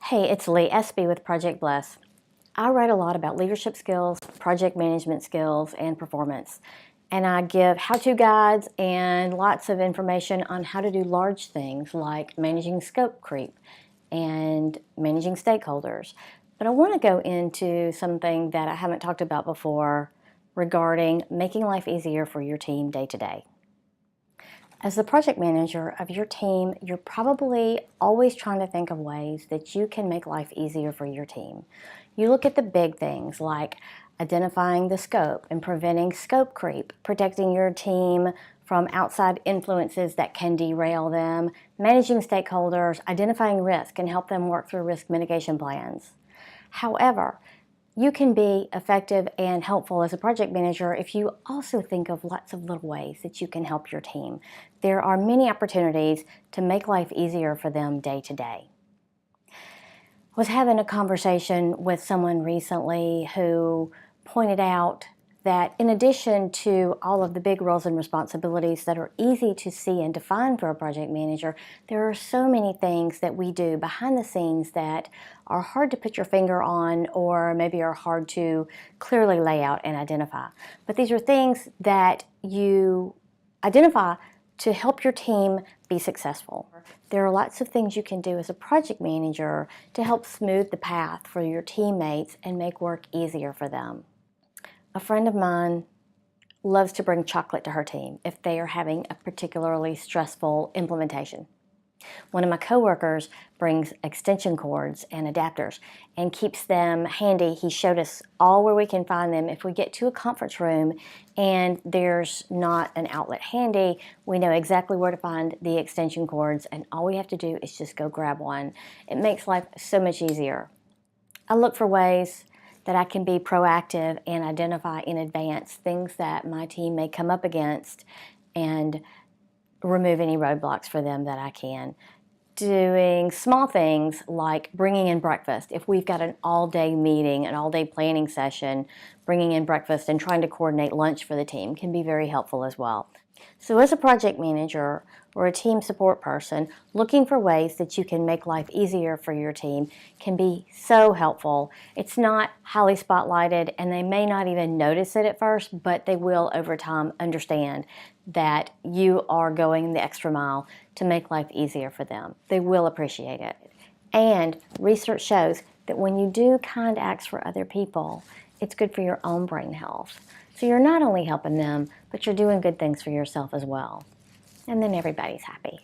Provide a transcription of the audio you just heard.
Hey, it's Lee Espy with Project Bliss. I write a lot about leadership skills, project management skills, and performance. And I give how-to guides and lots of information on how to do large things like managing scope creep and managing stakeholders. But I want to go into something that I haven't talked about before regarding making life easier for your team day to day. As the project manager of your team, you're probably always trying to think of ways that you can make life easier for your team. You look at the big things like identifying the scope and preventing scope creep, protecting your team from outside influences that can derail them, managing stakeholders, identifying risk and help them work through risk mitigation plans. However, you can be effective and helpful as a project manager if you also think of lots of little ways that you can help your team. There are many opportunities to make life easier for them day to day. I was having a conversation with someone recently who pointed out that in addition to all of the big roles and responsibilities that are easy to see and define for a project manager, there are so many things that we do behind the scenes that are hard to put your finger on or maybe are hard to clearly lay out and identify. But these are things that you identify to help your team be successful. There are lots of things you can do as a project manager to help smooth the path for your teammates and make work easier for them. A friend of mine loves to bring chocolate to her team if they are having a particularly stressful implementation. One of my coworkers brings extension cords and adapters and keeps them handy. He showed us all where we can find them. If we get to a conference room and there's not an outlet handy, we know exactly where to find the extension cords, and all we have to do is just go grab one. It makes life so much easier. I look for ways that I can be proactive and identify in advance things that my team may come up against and remove any roadblocks for them that I can. Doing small things like bringing in breakfast. If we've got an all-day meeting, an all-day planning session, bringing in breakfast and trying to coordinate lunch for the team can be very helpful as well. So as a project manager or a team support person, looking for ways that you can make life easier for your team can be so helpful. It's not highly spotlighted and they may not even notice it at first, but they will over time understand that you are going the extra mile to make life easier for them. They will appreciate it. And research shows that when you do kind acts for other people, it's good for your own brain health. So you're not only helping them, but you're doing good things for yourself as well. And then everybody's happy.